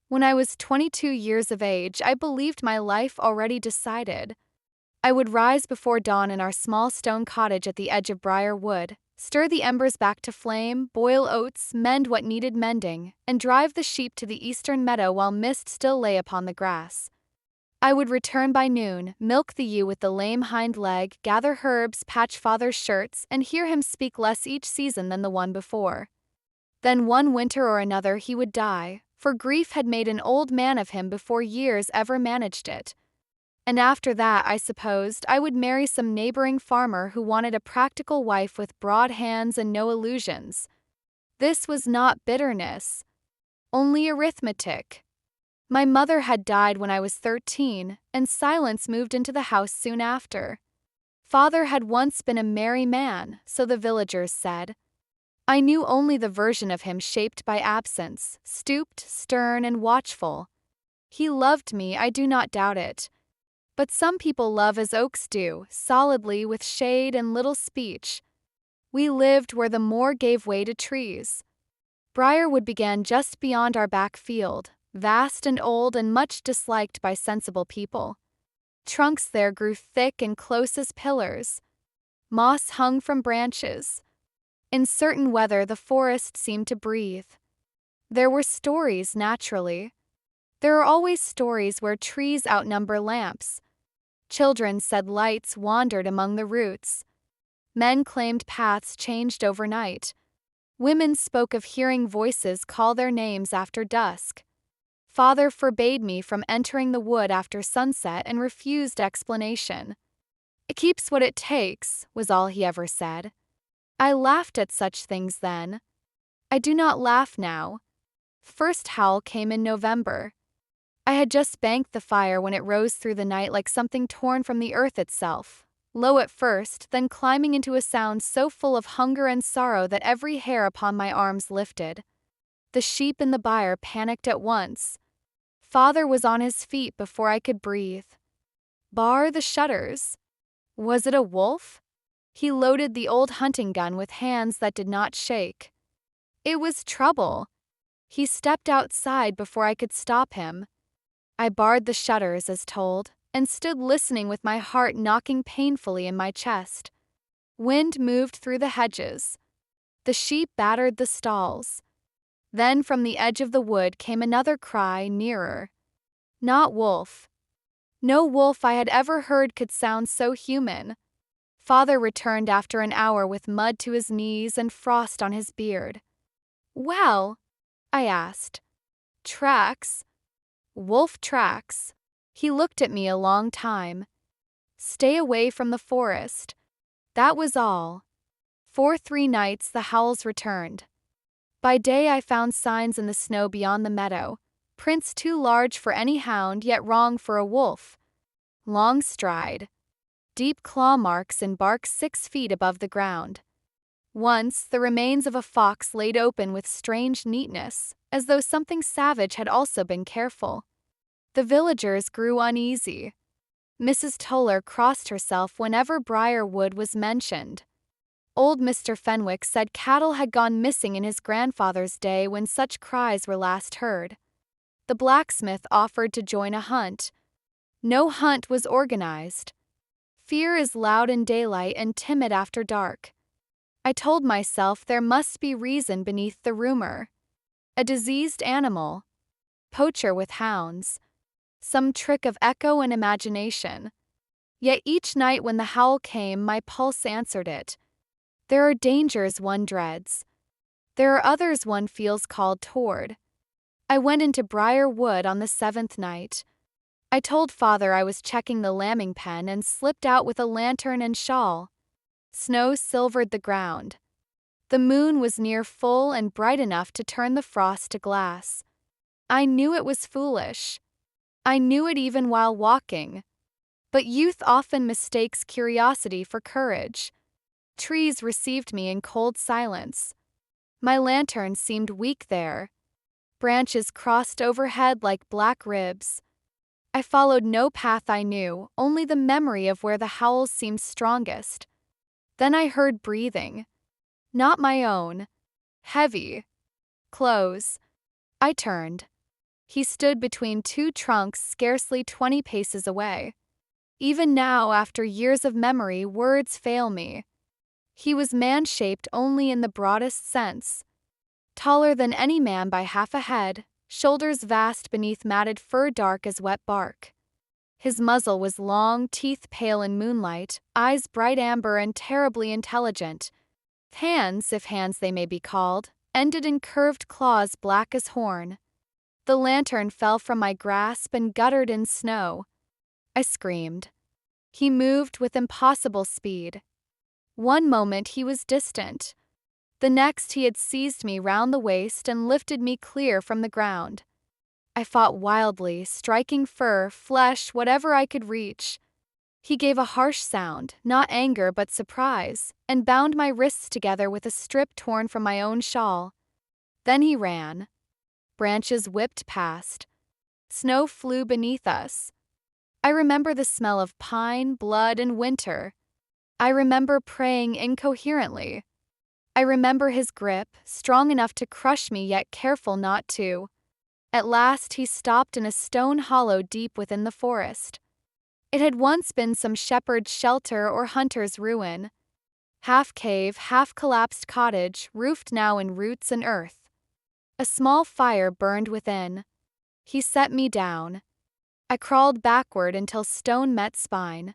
When I was 22 years of age, I believed my life already decided. I would rise before dawn in our small stone cottage at the edge of Briar Wood, stir the embers back to flame, boil oats, mend what needed mending, and drive the sheep to the eastern meadow while mist still lay upon the grass. I would return by noon, milk the ewe with the lame hind leg, gather herbs, patch father's shirts, and hear him speak less each season than the one before. Then one winter or another he would die, for grief had made an old man of him before years ever managed it. And after that, I supposed, I would marry some neighboring farmer who wanted a practical wife with broad hands and no illusions. This was not bitterness, only arithmetic. My mother had died when I was 13, and silence moved into the house soon after. Father had once been a merry man, so the villagers said. I knew only the version of him shaped by absence, stooped, stern, and watchful. He loved me, I do not doubt it. But some people love as oaks do, solidly with shade and little speech. We lived where the moor gave way to trees. Briar Wood began just beyond our back field, vast and old and much disliked by sensible people. Trunks there grew thick and close as pillars. Moss hung from branches. In certain weather the forest seemed to breathe. There were stories, naturally. There are always stories where trees outnumber lamps. Children said lights wandered among the roots. Men claimed paths changed overnight. Women spoke of hearing voices call their names after dusk. Father forbade me from entering the wood after sunset and refused explanation. It keeps what it takes, was all he ever said. I laughed at such things then. I do not laugh now. First howl came in November. I had just banked the fire when it rose through the night like something torn from the earth itself, low at first, then climbing into a sound so full of hunger and sorrow that every hair upon my arms lifted. The sheep in the byre panicked at once. Father was on his feet before I could breathe. Bar the shutters. Was it a wolf? He loaded the old hunting gun with hands that did not shake. It was trouble. He stepped outside before I could stop him. I barred the shutters as told, and stood listening with my heart knocking painfully in my chest. Wind moved through the hedges. The sheep battered the stalls. Then from the edge of the wood came another cry, nearer. Not wolf. No wolf I had ever heard could sound so human. Father returned after an hour with mud to his knees and frost on his beard. Well, I asked. Tracks? Wolf tracks. He looked at me a long time. Stay away from the forest. That was all. For 3 nights the howls returned. By day I found signs in the snow beyond the meadow, prints too large for any hound yet wrong for a wolf. Long stride. Deep claw marks in bark 6 feet above the ground. Once, the remains of a fox laid open with strange neatness, as though something savage had also been careful. The villagers grew uneasy. Mrs. Toller crossed herself whenever Briar Wood was mentioned. Old Mr. Fenwick said cattle had gone missing in his grandfather's day when such cries were last heard. The blacksmith offered to join a hunt. No hunt was organized. Fear is loud in daylight and timid after dark. I told myself there must be reason beneath the rumor. A diseased animal. Poacher with hounds. Some trick of echo and imagination. Yet each night when the howl came, my pulse answered it. There are dangers one dreads. There are others one feels called toward. I went into Briar Wood on the 7th night. I told Father I was checking the lambing pen and slipped out with a lantern and shawl. Snow silvered the ground. The moon was near full and bright enough to turn the frost to glass. I knew it was foolish. I knew it even while walking. But youth often mistakes curiosity for courage. Trees received me in cold silence. My lantern seemed weak there. Branches crossed overhead like black ribs. I followed no path I knew, only the memory of where the howls seemed strongest. Then I heard breathing. Not my own. Heavy. Close. I turned. He stood between two trunks scarcely 20 paces away. Even now, after years of memory, words fail me. He was man-shaped only in the broadest sense. Taller than any man by half a head, shoulders vast beneath matted fur dark as wet bark. His muzzle was long, teeth pale in moonlight, eyes bright amber and terribly intelligent. Hands, if hands they may be called, ended in curved claws black as horn. The lantern fell from my grasp and guttered in snow. I screamed. He moved with impossible speed. One moment he was distant. The next he had seized me round the waist and lifted me clear from the ground. I fought wildly, striking fur, flesh, whatever I could reach. He gave a harsh sound, not anger but surprise, and bound my wrists together with a strip torn from my own shawl. Then he ran. Branches whipped past. Snow flew beneath us. I remember the smell of pine, blood, and winter. I remember praying incoherently. I remember his grip, strong enough to crush me yet careful not to. At last he stopped in a stone hollow deep within the forest. It had once been some shepherd's shelter or hunter's ruin. Half cave, half collapsed cottage, roofed now in roots and earth. A small fire burned within. He set me down. I crawled backward until stone met spine.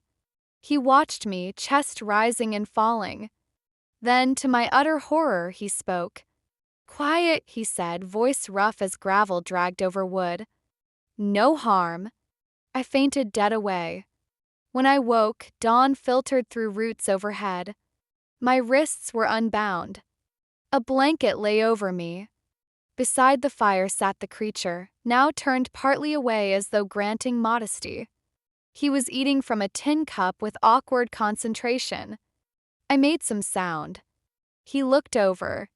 He watched me, chest rising and falling. Then, to my utter horror, he spoke. "Quiet," he said, voice rough as gravel dragged over wood. "No harm." I fainted dead away. When I woke, dawn filtered through roots overhead. My wrists were unbound. A blanket lay over me. Beside the fire sat the creature, now turned partly away as though granting modesty. He was eating from a tin cup with awkward concentration. I made some sound. He looked over.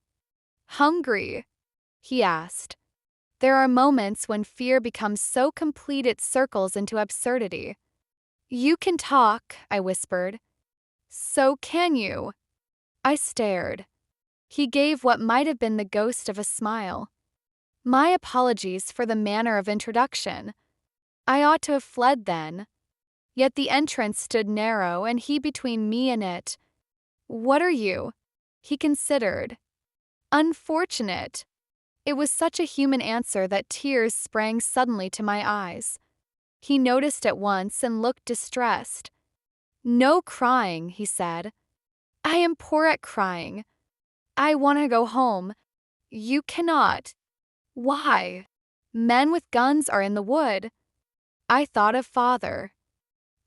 "Hungry?" he asked. There are moments when fear becomes so complete it circles into absurdity. "You can talk," I whispered. "So can you?" I stared. He gave what might have been the ghost of a smile. My apologies for the manner of introduction. I ought to have fled then. Yet the entrance stood narrow, and he between me and it. "What are you?" He considered. "Unfortunate." It was such a human answer that tears sprang suddenly to my eyes. He noticed at once and looked distressed. "No crying," he said. "I am poor at crying. I want to go home. You cannot." "Why?" "Men with guns are in the wood." I thought of father.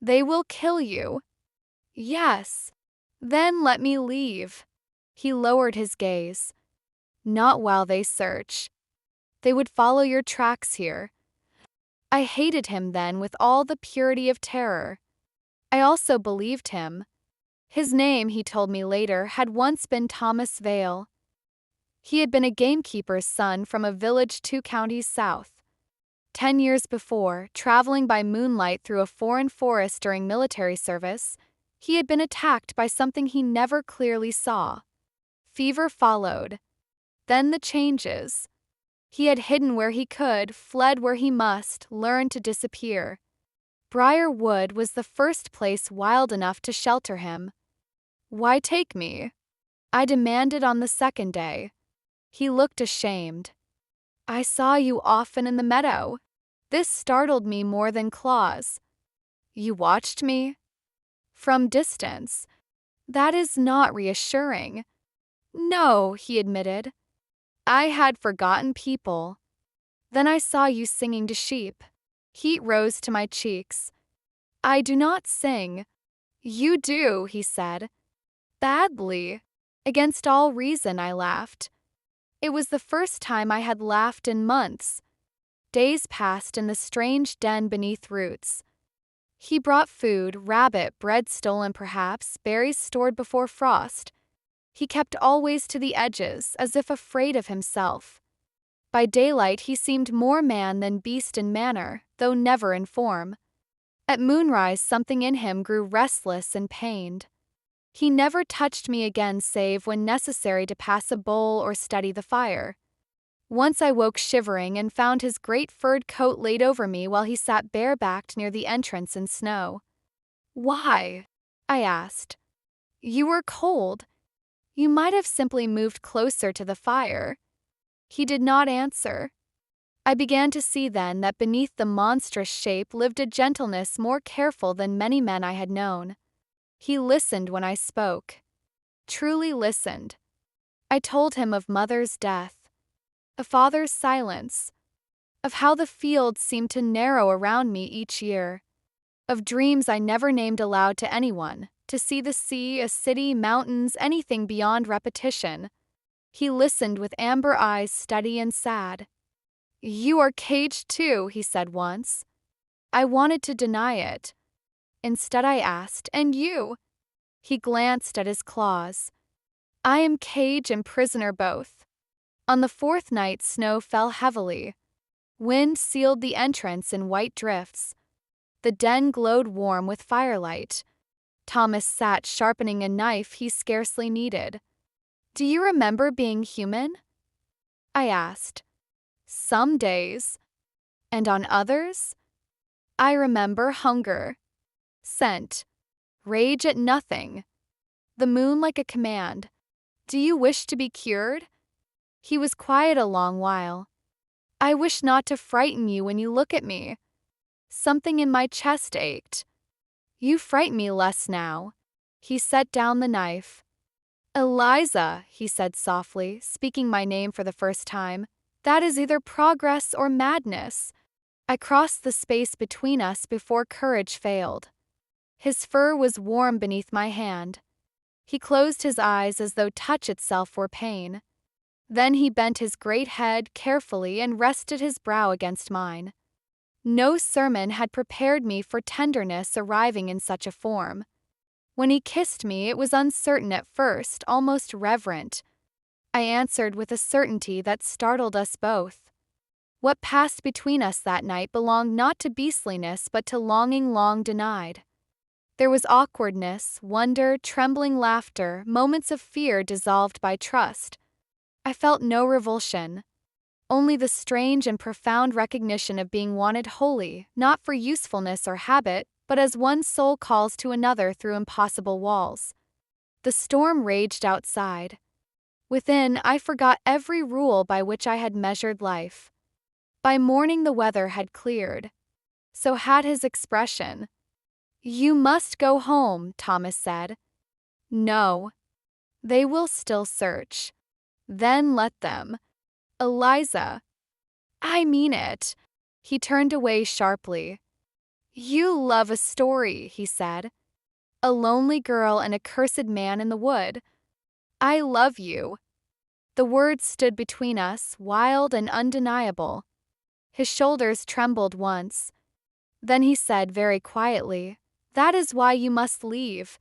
"They will kill you." "Yes." "Then let me leave." He lowered his gaze. "Not while they search. They would follow your tracks here." I hated him then with all the purity of terror. I also believed him. His name, he told me later, had once been Thomas Vale. He had been a gamekeeper's son from a village 2 counties south. 10 years before, traveling by moonlight through a foreign forest during military service, he had been attacked by something he never clearly saw. Fever followed. Then the changes. He had hidden where he could, fled where he must, learned to disappear. Briar Wood was the first place wild enough to shelter him. "Why take me?" I demanded on the second day. He looked ashamed. "I saw you often in the meadow." This startled me more than claws. "You watched me?" "From distance." "That is not reassuring." "No," he admitted. "I had forgotten people." "Then I saw you singing to sheep." Heat rose to my cheeks. "I do not sing." "You do," he said. "Badly." Against all reason, I laughed. It was the first time I had laughed in months. Days passed in the strange den beneath roots. He brought food, rabbit, bread stolen perhaps, berries stored before frost. He kept always to the edges, as if afraid of himself. By daylight he seemed more man than beast in manner, though never in form. At moonrise something in him grew restless and pained. He never touched me again save when necessary to pass a bowl or steady the fire. Once I woke shivering and found his great furred coat laid over me while he sat barebacked near the entrance in snow. "Why?" I asked. "You were cold. You might have simply moved closer to the fire." He did not answer. I began to see then that beneath the monstrous shape lived a gentleness more careful than many men I had known. He listened when I spoke. Truly listened. I told him of mother's death, of father's silence, of how the fields seemed to narrow around me each year, of dreams I never named aloud to anyone, to see the sea, a city, mountains, anything beyond repetition. He listened with amber eyes steady and sad. "You are caged too," he said once. I wanted to deny it. Instead I asked, "And you?" He glanced at his claws. "I am cage and prisoner both." On the fourth night snow fell heavily. Wind sealed the entrance in white drifts. The den glowed warm with firelight. Thomas sat sharpening a knife he scarcely needed. "Do you remember being human?" I asked. "Some days." "And on others?" "I remember hunger, scent, rage at nothing, the moon like a command. Do you wish to be cured?" He was quiet a long while. "I wish not to frighten you when you look at me." Something in my chest ached. "You frighten me less now." He set down the knife. "Eliza," he said softly, speaking my name for the first time, "that is either progress or madness." I crossed the space between us before courage failed. His fur was warm beneath my hand. He closed his eyes as though touch itself were pain. Then he bent his great head carefully and rested his brow against mine. No sermon had prepared me for tenderness arriving in such a form. When he kissed me, it was uncertain at first, almost reverent. I answered with a certainty that startled us both. What passed between us that night belonged not to beastliness but to longing long denied. There was awkwardness, wonder, trembling laughter, moments of fear dissolved by trust. I felt no revulsion, only the strange and profound recognition of being wanted wholly, not for usefulness or habit, but as one soul calls to another through impossible walls. The storm raged outside. Within, I forgot every rule by which I had measured life. By morning the weather had cleared. So had his expression. "You must go home," Thomas said. "No. They will still search. Then let them." "Eliza." "I mean it." He turned away sharply. "You love a story," he said. "A lonely girl and a cursed man in the wood. I love you." The words stood between us, wild and undeniable. His shoulders trembled once. Then he said very quietly, "That is why you must leave."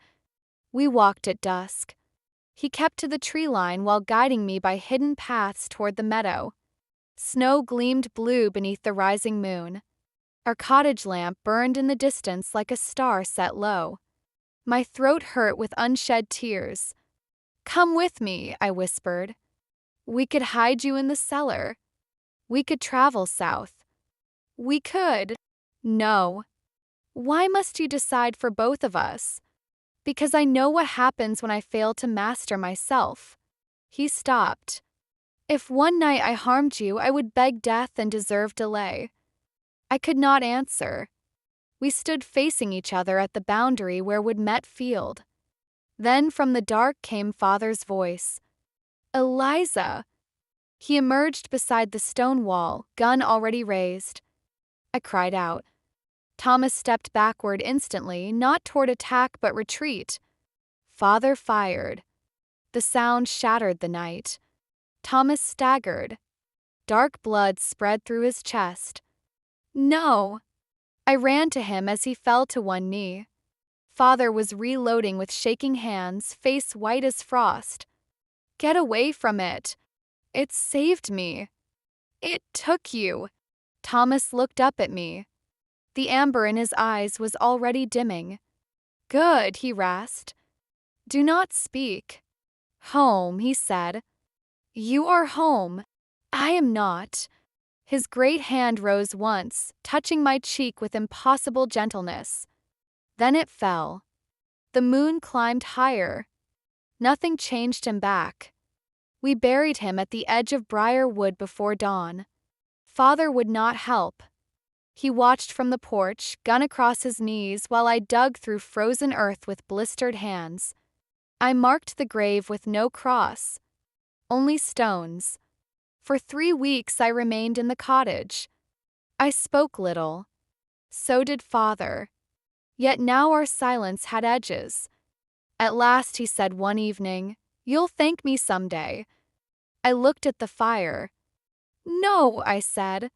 We walked at dusk. He kept to the tree line while guiding me by hidden paths toward the meadow. Snow gleamed blue beneath the rising moon. Our cottage lamp burned in the distance like a star set low. My throat hurt with unshed tears. "Come with me," I whispered. "We could hide you in the cellar. We could travel south. We could." "No." "Why must you decide for both of us?" "Because I know what happens when I fail to master myself." He stopped. "If one night I harmed you, I would beg death and deserve delay." I could not answer. We stood facing each other at the boundary where would met field. Then from the dark came father's voice. "Eliza!" He emerged beside the stone wall, gun already raised. I cried out. Thomas stepped backward instantly, not toward attack but retreat. Father fired. The sound shattered the night. Thomas staggered. Dark blood spread through his chest. "No!" I ran to him as he fell to one knee. Father was reloading with shaking hands, face white as frost. "Get away from it. It saved me." "It took you." Thomas looked up at me. The amber in his eyes was already dimming. "Good," he rasped. "Do not speak." "Home," he said. "You are home. I am not. His great hand rose once, touching my cheek with impossible gentleness. Then it fell. The moon climbed higher. Nothing changed him back. We buried him at the edge of Briar Wood before dawn. Father would not help. He watched from the porch, gun across his knees, while I dug through frozen earth with blistered hands. I marked the grave with no cross, only stones. For 3 weeks I remained in the cottage. I spoke little. So did Father. Yet now our silence had edges. At last he said one evening, "You'll thank me someday." I looked at the fire. "No," I said.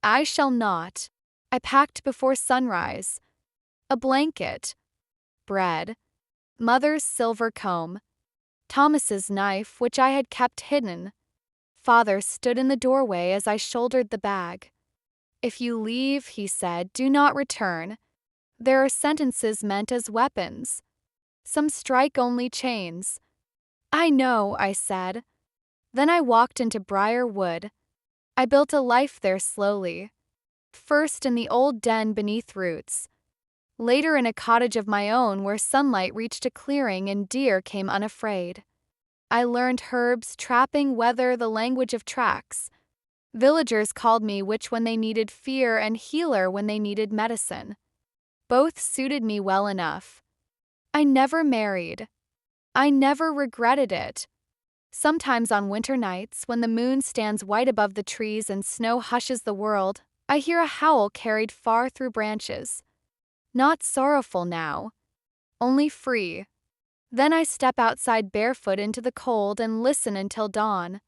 "I shall not." I packed before sunrise. A blanket, bread, Mother's silver comb, Thomas's knife, which I had kept hidden. Father stood in the doorway as I shouldered the bag. "If you leave," he said, "do not return. There are sentences meant as weapons. Some strike only chains." "I know," I said. Then I walked into Briar Wood. I built a life there slowly. First in the old den beneath roots. Later in a cottage of my own where sunlight reached a clearing and deer came unafraid. I learned herbs, trapping, weather, the language of tracks. Villagers called me witch when they needed fear and healer when they needed medicine. Both suited me well enough. I never married. I never regretted it. Sometimes on winter nights, when the moon stands white above the trees and snow hushes the world, I hear a howl carried far through branches. Not sorrowful now, only free. Then I step outside barefoot into the cold and listen until dawn.